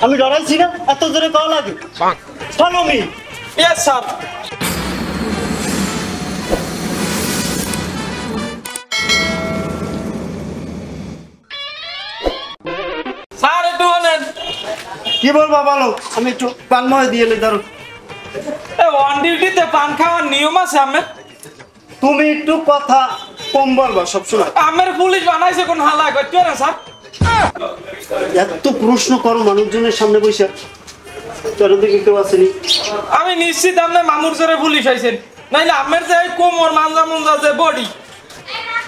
আমি ডরাইছি না, এত জোরে কল লাগে। Follow me. Yes sir. Sir একটু বলেন। কি বলবো বলো, আমি একটু পানময় দিয়ে এলে ধরো। অন ডিউটিতে পান খাওয়ার নিয়ম আছে আমের? তুমি একটু কথা কম বলবা সবসময়। আমের পুলিশ বানাইছে কোন হালা করতে না স্যার? এত প্রশ্ন করো মানুষজনের সামনে বসে, তোর দিকে কেউ আসেনি? আমি নিশ্চিত আপনি মামুর জোরে পুলিশ হয়েছেন, নাইলে আমের যে কোমর মাঞ্জা মুঞ্জা যে বডি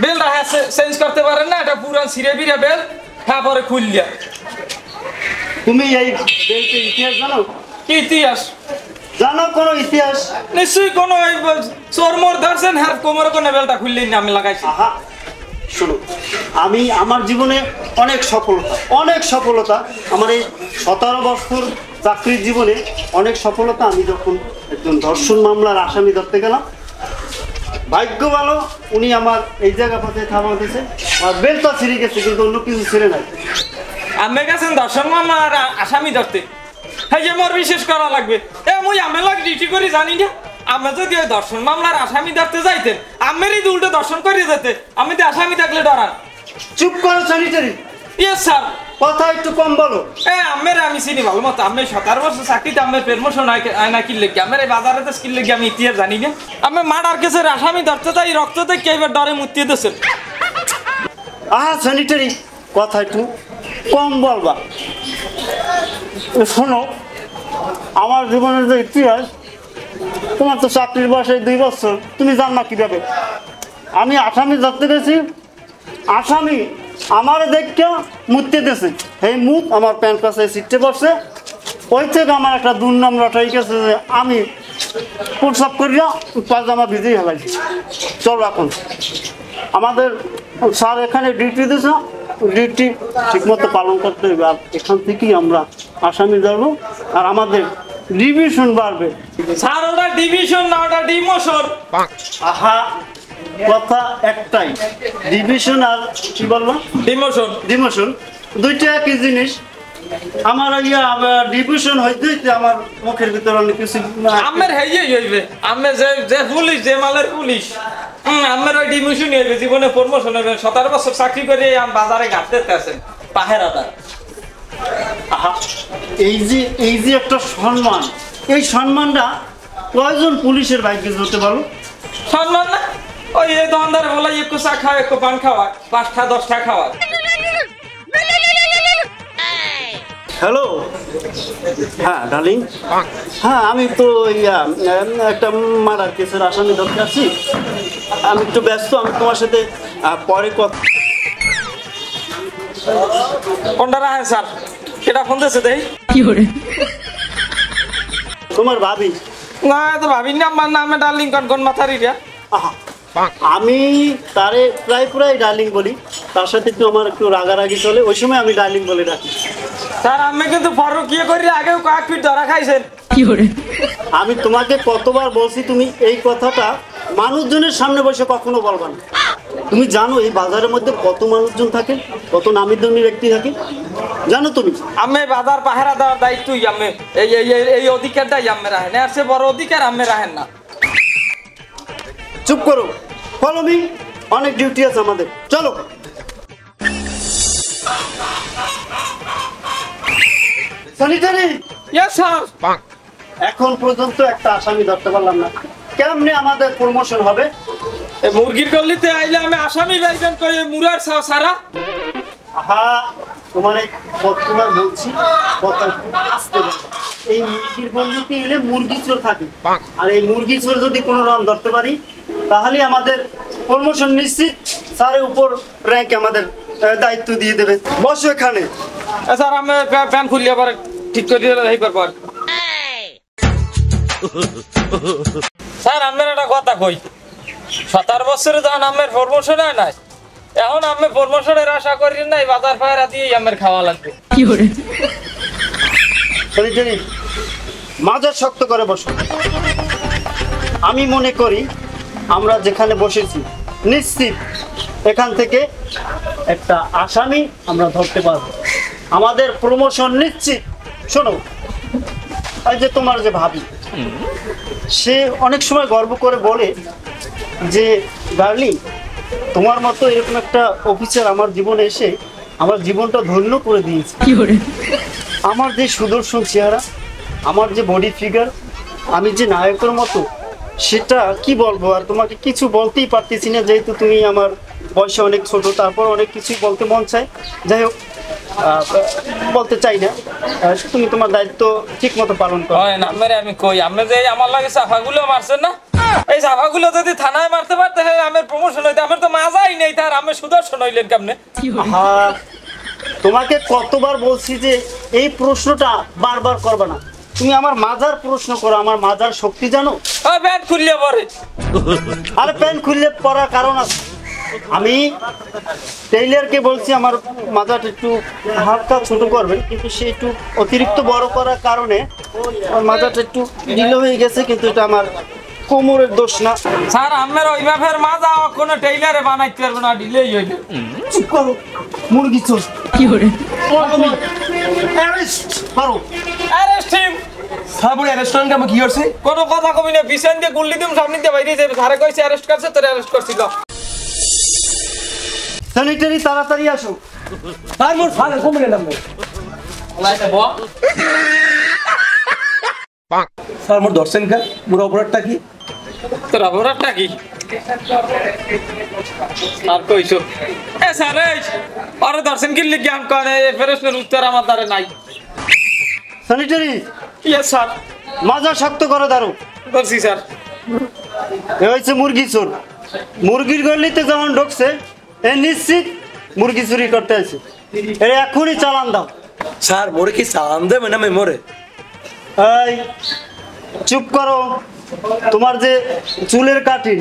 বেলটা হ্যাঁ চেঞ্জ করতে পারেন না, এটা পুরান সিরে বিরে বেল, হ্যাঁ পরে খুললিয়া। তুমি এই বেল্টের ইতিহাস জানো? কি ইতিহাস জানো কোনো ইতিহাস? নিশ্চয়ই কোনো চোরমোর ধরছেন, হ্যাঁ কোমরে কোনো বেলটা খুললেই না আমি লাগাইছি। আহা শোনো, আমি আমার জীবনে অনেক সফলতা আমার এই 17 বছর চাকরির জীবনে অনেক সফলতা। আমি যখন একজন ধর্ষণ মামলার আসামি ধরতে গেলাম, ভাগ্য ভালো উনি আমার এই জায়গা পথে থামা দিয়েছে। আর বেলটা ছিঁড়ে গেছে কিন্তু অন্য কিছু ছিঁড়ে নাই। আমি গেছেন দর্শন মামলার আসামি ধরতে, হ্যাঁ যে মোর বিশেষ করা লাগবে। মুই আমেলাক ডিউটি করি জানি না, আমি যদি ওই দর্শন মামলার আসামি ধরতে যাইতেন আমেরই উল্টো দর্শন করে যেতে, আমি তো আসামি থাকলে ডরান। চুপ করো স্যানিটারি। Yes sir. কথা একটু কম বলো। আমের আমি চিনি ভালো মতো, আমি 17 বছর চাকরিতে আমের প্রমোশন হয় না কি লেগে, আমের এই বাজারে স্কিল লেগে আমি ইতিহাস জানি না। আমি মার্ডার কেসের আসামি ধরতে তাই রক্ততে কেবার ডরে মুতিয়ে দিয়েছেন। স্যানিটারি কথা একটু কম বলবা। শোনো, আমার জীবনের যে ইতিহাস, তোমার তো চাকরির বয়সে 2 বছর, তুমি জান না কিভাবে আমি আসামি ধরতে গেছি। আসামি আমার দেখে মুততে দিয়েছে, এই মুখ আমার প্যান্ট কাছে সিটে বসছে। ওই থেকে আমার একটা দুর্নাম রটাই গেছে যে আমি প্রসাব করিয়া পায়জামা ভিজেই হেলাইছি। চলো এখন আমাদের স্যার এখানে ডিউটি দিয়েছে, ডিউটি ঠিকমতো পালন করতে হবে। আর এখান থেকেই আমরা আসামি ধরবো আর আমাদের ডিভিশন বাড়বে। স্যার ওটা ডিভিশন না, ওটা ডিমোশন। আহা কথা একটাই, ডিভিশন আর কি বলবো ডিমোশন দুইটা একই জিনিস। আমার ডিভিশন হইতে আমার মুখের ভিতরে অনেক কিছু আমের হইবে। আমি যে পুলিশ, যে মালের পুলিশ, আমের ওই ডিমোশন হইবে, জীবনে প্রমোশন হইবে। 17 বছর চাকরি করে বাজারে ঘাটতে আছেন পাহেরাটা। আহা এই যে একটা সম্মান, এই সম্মানটা কয়জন পুলিশের ভাগ্যে হতে পারো? সম্মান না, ওই এই দোকানদার বলে একটু চা খাওয়া, একটু পান খাওয়া, 5টা 10টা খাওয়া। হ্যালো, হ্যাঁ ডার্লিং, হ্যাঁ আমি তো একটা মার্ডার কেসের আসামি ধরতে আছি। আমি একটু ব্যস্ত, আমি তোমার সাথে পরে কথা। কোনটা রাখেন স্যার? কেটা ফোন দিয়েছে দেই? কি করে তোমার ভাবি? না তো ভাবি না, আমার নামে ডার্লিং কোন মাথারি রে। আমি তারে প্রায় ডার্লিং বলি, তার সাথে একটু আমার একটু রাগারাগি চলে, ওই সময় আমি ডার্লিং বলে ডাকি। স্যার আমি কিন্তু ফরকিয়ে করি আগেও কয়েক ফিট ধরা খাইছেন। কি করে আমি তোমাকে কতবার বলছি তুমি এই কথাটা মানুষজনের সামনে বসে কখনো বলবা না। তুমি জানো এই বাজারের মধ্যে কত মানুষজন থাকে, কত নামি দামি ব্যক্তি থাকে, জানো তুমি? আমি বাজার পাহারা দেওয়ার দায়িত্বই আমি, এই অধিকারটাই আমি রাখেন, আর সে বড় অধিকার আমি রাখেন না। চুপ করো, ফলো মি, অনেক ডিউটি আছে আমাদের, চলো। স্যানিটারি। Yes sir. এখন পর্যন্ত একটা আসামি ধরতে পারলাম না, কেমনে আমাদের প্রমোশন হবে? এই মুরগির গল্লিতে আইলে আমি আসামি বাইবেন কই মুরার সারা। আহা তোমার কতবার বলছি কথা আসতে বলো। এই মুরগির গল্লিতে এলে মুরগি চোর থাকে, আর এই মুরগি চোর যদি কোনো রকম ধরতে পারি তাহলে আমাদের প্রমোশন নিশ্চিত। স্যারের উপর র্যাঙ্ক আমাদের দায়িত্ব দিয়ে দেবে। বসো এখানে। স্যার আমি প্যান খুললে আবার ঠিক করে দিলে এই করব। স্যার আমার একটা কথা কই, 17 বছরে যখন আমার প্রমোশন হয় নাই, এখন আমি প্রমোশনের আশা করি নাই, বাজার পায়রা দিয়ে আমার খাওয়া লাগবে। কি করে মাজার শক্ত করে বসো। আমি মনে করি আমরা যেখানে বসেছি নিশ্চিত এখান থেকে একটা আসামি আমরা ধরতে পারবো, আমাদের প্রমোশন নিশ্চিত। শোনো, এই যে তোমার যে ভাবি, সে অনেক সময় গর্ব করে বলে যে ডার্লিং, তোমার মতো এরকম একটা অফিসার আমার জীবনে এসে আমার জীবনটা ধন্য করে দিয়েছে। আমার যে সুদর্শন চেহারা, আমার যে বডি ফিগার, আমি যে নায়কের মতো, সেটা কি বলবো, আর তোমাকে কিছু বলতেই পারতেছি না, যেহেতু তুমি আমার বয়সে অনেক ছোট। তারপর অনেক কিছুই বলতে মন চায়, যাই হোক বলতে চাই না। তুমি তোমার দায়িত্ব ঠিক মতো পালন করো। নামেরে আমি কই, আমি যে আমার লাগে সাফাগুলো মারছেন না, এই সাফাগুলো যদি থানায় মারতে পারতে হয় আমার প্রমোশন হইতে, আমার তো মাজাই নেই, তার আমি সুদর্শন হইলেন কেমনে? হ্যাঁ, তোমাকে কতবার বলছি যে এই প্রশ্নটা বারবার করবে না। তুমি আমার মাজার প্রশ্ন করো, আমার মাজার শক্তি জানো? প্যান্ট খুললে পরে। আর প্যান্ট খুললে পরার কারণ আছে। আমি টেইলারকে বলছি আমার মাজাটা একটু হালকা ছোট করবেন, কিন্তু সে একটু অতিরিক্ত বড় করার কারণে আমার মাজাটা একটু ঢিলে হয়ে গেছে, কিন্তু এটা আমার কোমরের দোষ না। স্যার আমার ওই ব্যাপার মাজা কোনো টেইলারে বানাইতে পারবে না, ঢিলেই হইবে। চুপ করো, মুরগি চোর। কি করে অ্যারেস্ট করো। Arrest him. স্যার বলে রেস্টুরেন্ট কেমন কি করছে? কোনো কথা কবি না, পিছন দিয়ে গুল্লি দিম, সামনে দিয়ে বাইরে যাবে। স্যারে কইছে অ্যারেস্ট করছে, তোর অ্যারেস্ট করছিল। স্যানিটারি তাড়াতাড়ি আসো। স্যার মোর ফালে কমে নাম নাই। স্যার মোর দর্শন কা মোর অপরাধটা কি? তোর অপরাধটা কি? আর কইছো এ স্যার, এই আরে দর্শন কি লিখে আম কোন এই প্রশ্নের উত্তর আমার দ্বারা নাই। Sanitary, yes sir. মাজা শক্ত করে দাঁড়ো। বলছি স্যার। এ হয়েছে মুরগি চোর। মুরগির গলিতে যেমন ঢুকছে, এ নিশ্চিত মুরগি চুরি করতে আছে। এর এখনই চালান দাও। স্যার মোরে কি সালাম দেবে না মেমোরে? এই চুপ করো। তোমার যে চুলের কাটিং,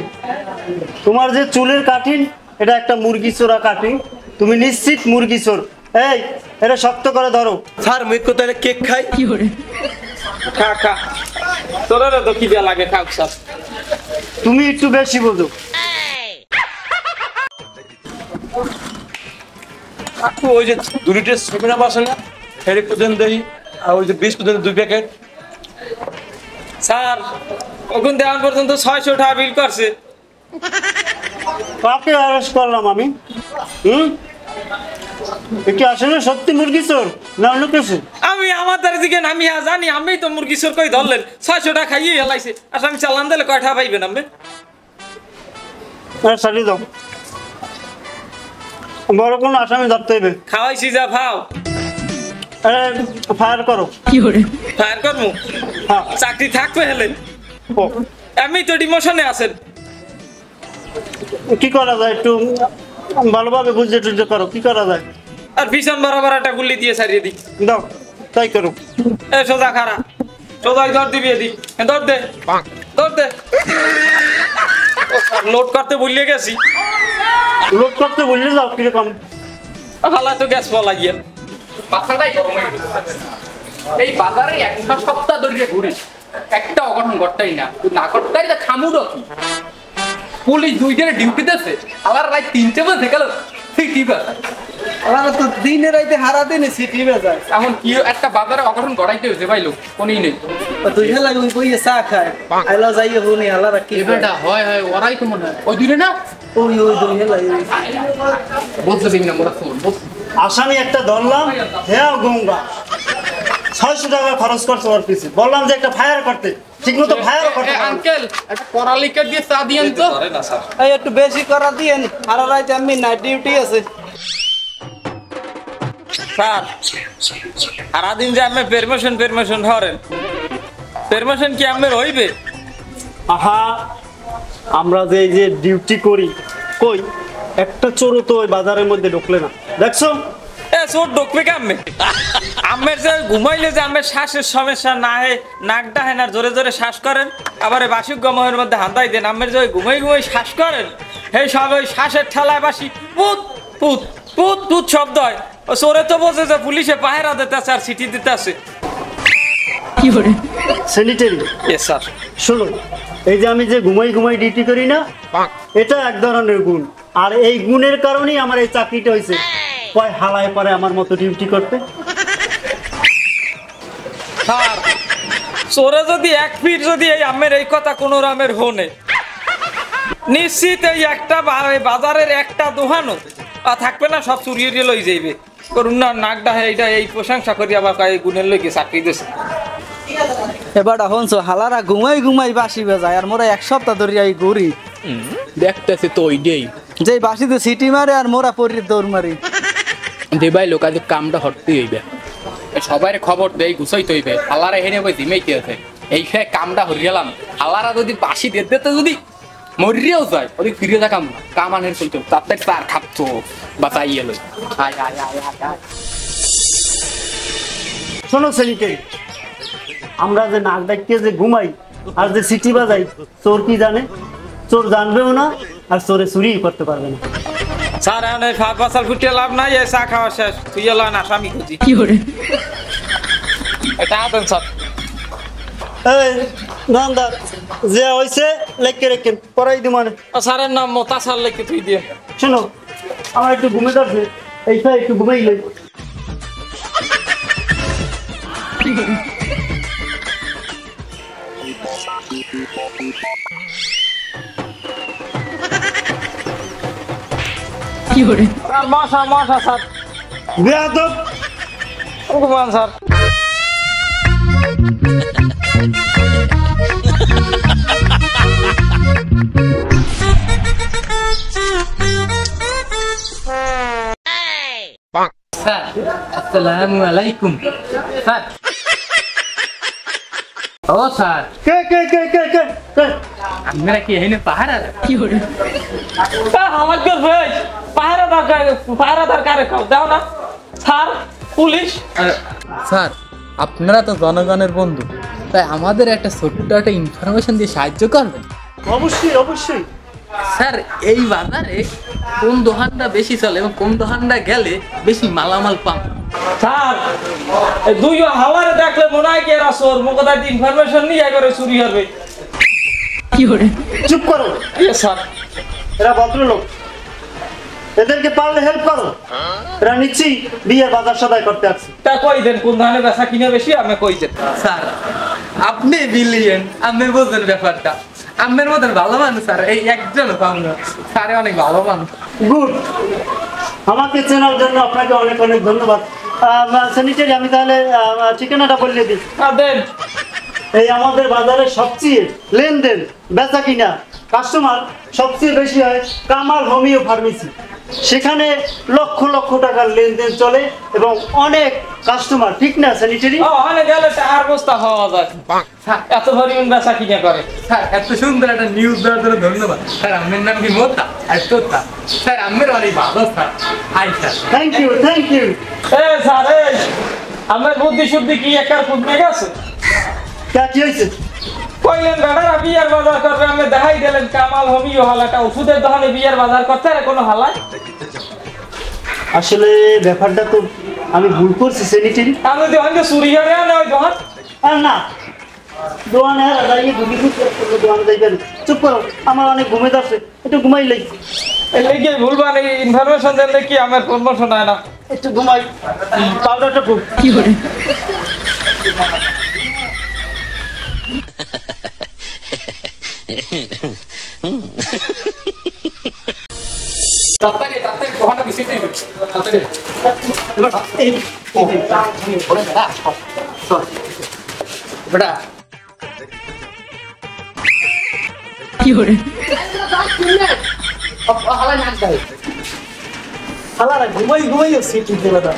তোমার যে চুলের কাটিং, এটা একটা মুরগি চোরা কাটিং। তুমি নিশ্চিত মুরগি চোর। এই এটা শক্ত করে ধরো। স্যার মুই কোথায় কেক খাই? কি করে খা খা, তোর তো কি দেয়া লাগে, খাও স্যার। তুমি একটু বেশি বোঝো। ওই যে 2 লিটার সেভেন আপ আছে না, হেরে পর্যন্ত দেই, আর ওই যে 20 পর্যন্ত 2 প্যাকেট। স্যার ওখান দেওয়ান পর্যন্ত 600 টাকা বিল করছে। কাকে অ্যারেস্ট করলাম আমি? কি আসলে সত্যি মুরগি চোর না অন্য কিছু? আমি আমার দ্বারা দিকে আমি জানি, আমি তো মুরগি চোর কই ধরলেন, 600 টাকা খাইয়ে হেলাইছে। আর আমি চালান দিলে কয়টা পাইবেন আমি? সারিয়ে দাও। বড় কোনো আসামি ধরতে হইবে। খাওয়াইছি যা খাও। ফায়ার করো। কি করে ফায়ার করবো? হ্যাঁ। চাকরি থাকবে হেলেন, ও, আমি তো ডিমোশনে আছেন। কি করা যায় একটু ভালোভাবে বুঝে টুঝে করো, কি করা যায়? আর পিছন বরাবর একটা গুল্লি দিয়ে সারিয়ে দিই। দাও, তাই করো। এ সোজা খারা, সোজাই ধর দিবি এদিক, ধর দে, ধর দে। লোড করতে ভুলিয়ে গেছি। লোড করতে বললে যাও কিরকম? হালা তো গ্যাস পলা গিয়ে মাথাটাই গরম হয়ে গেছে। এই বাজারে একটা সপ্তাহ ধরে ঘুরি, একটা অঘটন ঘটতাই না। না ঘটতাই তা খামুরও কি? পুলিশ 2 দিনে ডিউটি দিতেছে, আবার রাত 3টে বাজে গেল সিটি বাজার। আমার তো দিনে রাইতে হারা দিনে সিটি বাজার। এখন কি একটা বাজারে অঘটন ঘটাইতে হয়েছে ভাই, লোক কোনই নেই। তুই হেলা ওই বইয়ে চা খায় আইলা যাইয়ে হুনি হালা রাখি এবারটা হয় হয় ওরাই তো মনে হয় ওই দিনে না ওই দুই হেলা বলতে দিবি না মোরা ফোন আসামি একটা ধরলাম, হ্যাঁ গঙ্গা 600 টাকা খরচ করছে ওর পিছে। বললাম যে একটা ফায়ার করতে, ঠিক মতো ফায়ার করতে পারো না। আঙ্কেল একটা পড়ালেখা দিয়ে চা দিয়েন তো। এই একটু বেশি করা দিয়েন, হারা রাইতে আমি নাইট ডিউটি আছে। স্যার সারাদিন যে আমি পারমিশন ধরেন, পারমিশন কি আমার হইবে? আহা, আমরা যে এই যে ডিউটি করি, কই একটা চোরও তো ওই বাজারের মধ্যে ঢুকলে না, দেখছো? এ চোর ঢুকবে কেমনে? আমের যে ঘুমাইলে যে আমের শ্বাসের সমস্যা না হয়, নাক ডাহেন আর জোরে জোরে শ্বাস করেন, আবার বাসিক গমহের মধ্যে হান্দাই দেন। আমের যে ঘুমাই শ্বাস করেন, সেই সব ওই শ্বাসের ঠেলায় বাসি পুত পুত পুত পুত শব্দ হয়। ও চোরে তো বোঝে যে পুলিশে পাহেরা দিতেছে আর সিটি দিতেছে। কি করে স্যানিটারি, ইয়েস স্যার। শোনো, এই যে আমি যে ঘুমাই ডিউটি করি না, এটা এক ধরনের গুণ। আর এই গুণের কারণেই আমার এই চাকরিটা হয়েছে। কয় হালায় পারে আমার মতো ডিউটি করতে। স্যার চোরে যদি এক ফিট যদি এই আমের এই কথা কোনো রামের হনে নিশ্চিত এই একটা বাজারের একটা দোকানও থাকবে না, সব চুরিয়ে দিয়ে লই যাইবে। করুন না নাকডা এইটা এই প্রশংসা করি আবার কয় গুণের লইকে চাকরি দিয়েছে। এবার শুনছো হালারা ঘুমাই ঘুমাই বাসি বেজায় আর মোরা 1 সপ্তাহ ধরে এই ঘুরি দেখতেছে তো ওইটাই যে বাসিতে সিটি মারে আর মোরা পরি দৌড় মারি। দেবাই লোক আজ কামটা হটতে হইবে, সবাই খবর দেয় গুছাইতে হইবে। হালারা হেনে বই জিমাইতে আছে, এই ফে কামটা হরি গেলাম। হালারা যদি বাসি দিতে যদি মরিয়াও যায় ওদিক ফিরে যা কাম কামানের চলতো তাতে তার খাপতো বাঁচাই এলো। আয় আয় আয় আয় আয় শোনো সেলিকে, আমরা যে নাক ডাকিয়ে যে ঘুমাই আর যে সিটি বাজাই, চোর কি জানে? চোর জানবেও না আর চোরে চুরি করতে পারবে না। স্যার এখন এই ফাঁসাল ফুটিয়ে লাভ নাই, এই চা খাওয়া শেষ, তুই এলো না স্বামী খুঁজি। কি করে এটা আদেন স্যার। এই নামদার যে হয়েছে লেখকে রেখে পড়াই দি মানে। স্যারের নাম মোতাসার লেখে তুই দিয়ে। শোনো, আমার একটু ঘুমে যাচ্ছে, এইটা একটু ঘুমেই লই। কি করে স্যার মশা মশা স্যার, বেয়াদব, ঘুমান স্যার। স্যার আসসালামু আলাইকুম। স্যার ও স্যার কে কে কে কে কে কে? আপনারা কি এখানে পাহাড়? কি করে আমাকে ভাই পাহারাদার কারে খাও দাও না স্যার, পুলিশ। স্যার আপনারা তো জনগণের বন্ধু, তাই আমাদের একটা ছোট্ট একটা ইনফরমেশন দিয়ে সাহায্য করবেন। অবশ্যই অবশ্যই। স্যার এই বাজারে কোন দোকানটা বেশি চলে এবং কোন দোকানটা গেলে বেশি মালামাল পাম? স্যার এই দুই হাওয়ারে দেখলে মনে হয় কি এরা চোর, মুখদার ইনফরমেশন নিয়ে করে চুরি হবে। কি করে চুপ করো, স্যার এরা ভদ্রলোক, এদেরকে পারলে হেল্প করো। এরা নিশ্চয়ই বিয়ের বাজার সদাই করতে আসছে। তা কই দেন কোন ধরনের বেচা কিনে বেশি আমি কই দেন। স্যার আপনি বিলিয়ন, আপনি বোঝেন ব্যাপারটা। আপনার মতন ভালো মানুষ স্যার এই একজন পাবো না। স্যার অনেক ভালো মানুষ। গুড, আমাকে চেনার জন্য আপনাকে অনেক অনেক ধন্যবাদ। স্যানিটারি, আমি তাহলে ঠিকানাটা বলে দিই। দেন এই আমাদের বাজারে সবচেয়ে লেনদেন, বেচা কিনা, কাস্টমার সবচেয়ে বেশি হয় কামাল হোমিও ফার্মেসি। সেখানে লক্ষ লক্ষ টাকার লেনদেন চলে এবং অনেক কাস্টমার, ঠিক না স্যানিটারি? ওখানে গেলে টাকার বস্তা হওয়া যায়, এত পরিমাণ বেচা কিনে করে। স্যার এত সুন্দর একটা নিউজ দেওয়ার জন্য ধন্যবাদ। স্যার আপনার নাম কি মোতা আর তোতা? স্যার আপনার অনেক ভালো sir. Hi sir. Thank you thank you. এ স্যার এই আমার বুদ্ধি শুদ্ধি কি একার ফুটনে গেছে? কি হয়েছে? কইলেন বেটারা বিয়ার বাজার করবে, আমি দেখাই দিলেন কামাল হোমিও হালাটা ওষুধের দোকানে বিয়ার বাজার করতে আর কোনো হালায়। আসলে ব্যাপারটা তো আমি ভুল করছি স্যানিটারি। আমি দোকান চুরি হয়ে না ওই দোকান। আর না, দোকানে দাঁড়িয়ে ঘুমি দোকানে যাইবেন। চুপ করো, আমার অনেক ঘুমে যাচ্ছে, একটু ঘুমাই লাই। এই লেগে ভুলবান এই ইনফরমেশন দিলে কি আমার প্রমোশন হয় না? একটু ঘুমাই, পাউডারটা খুব। কি করে তাড়াতাড়ি তাড়াতাড়ি দোকানটা বিসিতে দিন। তাড়াতাড়ি। বেটা কি করে হালাই নাচ গায়। হালারা ঘুমাই ঘুমাই সিটি দেওয়া।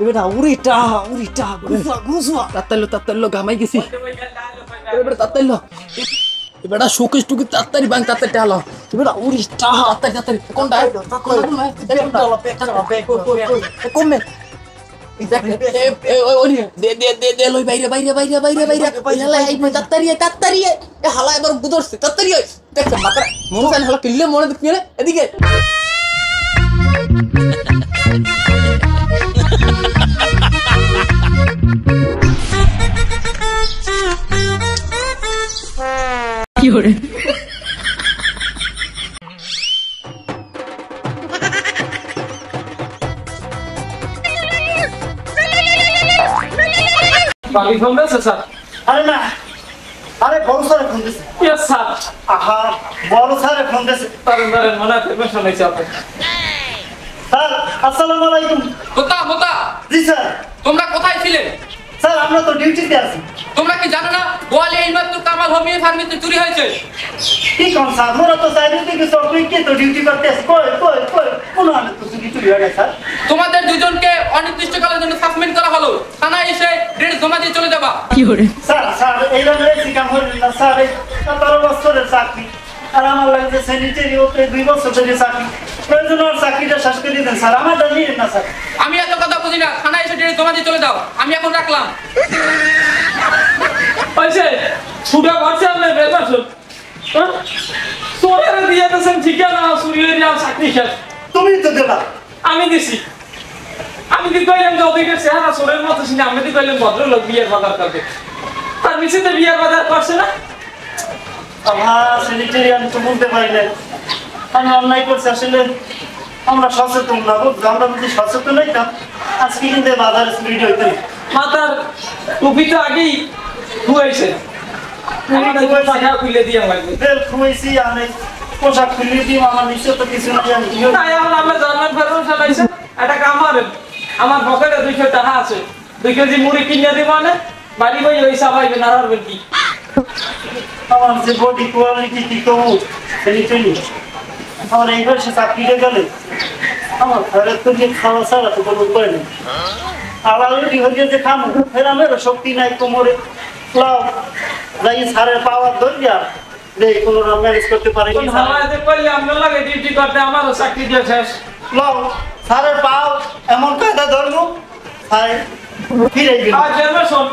বেটা উড়িটা উড়িটা গুসা গুসা তাড়াতাড়ি গামাই গেছি। এবারে তাড়াতাড়ি বেটা শোকেশ টুকি তাড়াতাড়ি বাং তাড়াতাড়ি টালো। বেটা উড়িটা তাড়াতাড়ি কোনটা কমে দে লই বাইরে বাইরে বাইরে বাইরে বাইরে হালাই আই তাড়াতাড়ি তাড়াতাড়ি হালা এবার বুদরছে তাড়াতাড়ি দেখ মাথা মন সান হালা কিল্লে মনে দেখি এদিকে বাড়ি ফোন দিয়েছে স্যার? আরে না, আরে বড় স্যারে ফোন দিছে। Yes sir. আহা, বড় স্যারে ফোন দিছে। দাঁড়ান দাঁড়ান, মনে হয় পেমেন্ট হয়েছে আপনার। স্যার আসসালামু আলাইকুম। মোতা জি স্যার। তোমরা কোথায় ছিলে? স্যার আমরা তো ডিউটিতে আছি। তোমরা কি জানো না গোয়ালে এইমাত্র কামাল হোমিও ফার্মেসি চুরি হয়েছে? কি কোন স্যার, মোরা তো চারিদিকে চক্রিকে তো ডিউটি করতে আসি। কই কোন আনে তো চুরি হয়ে গেছে স্যার। তোমাদের দুজনকে অনির্দিষ্টকালের জন্য সাসপেন্ড করা হলো। থানায় এসে ড্রেস জমা দিয়ে চলে যাবা। স্যার এইভাবে কাম হইল না স্যার। এই 17 বছরের চাকরি, আর আমার লাগছে স্যানিটারি ওতে 2 বছর ধরে চাকরি। প্রয়োজন আর চাকরিটা শেষ করে দেন স্যার, আমারটা নিয়ে না স্যার। আমি এত কথা বুঝি না, থানায় এসে ড্রেস জমা দিয়ে চলে যাও। আমি এখন রাখলাম। হয়েছে ছুটা করছে আপনার বেতন চোরের দিয়ে দিয়েছেন ঠিকানা, চুরি হয়ে যাওয়া চাকরি শেষ। তুমি তো দেবা। আমি দিছি। আমি কি কইলাম যে ওদিকে চেহারা চোরের মতো ছিল, আমি কি কইলাম ভদ্রলোক বিয়ের বাজার করবে, তার মিছিতে বিয়ের বাজার করছে না। আমার স্যানিটারি আমি তো বলতে পারি না, আমি অন্যায় করছি। আসলে আমরা সচেতন না, বুঝছো? আমরা যদি সচেতন হইতাম আজকে কিন্তু বাজারে স্পিড হইতো না। মাথার টুপি তো আগেই ধুয়েছে, টাকা খুলে দিয়ে লাগবে। বেল খুঁয়েছি, আমি পোশাক খুলে দিই, আমার নিশ্চয় তো কিছু নাই। আমি তাই এখন আমরা জার্মান ফেরন চালাইছে একটা কাম করেন, আমার পকেটে 200 টাকা আছে, 2 কেজি মুড়ি কিনে দিব না, বাড়ি বই ওই সাবাইবেন আর পারবেন কি। আমার যে বডি কোয়ালিটি কি কমু স্যানিটারি, আমার এই বয়সে চাকরিতে গেলে আমার ঘরের তো যে খাওয়া ছাড়া তো কোনো উপায় নেই। আবার অলরেডি হয়ে যে খামো, ফের আমার শক্তি নাই কোমরে। লাও যাই সারের পাওয়ার ধরিয়া যে কোনো ম্যানেজ করতে পারি। আমাদের করলে আপনার লাগে ডিউটি করতে আমারও চাকরি দিয়ে শেষ। লাও সারের পাও এমন কায়দা ধরবো, সারে ফিরে গেল। আর জন্ম শোন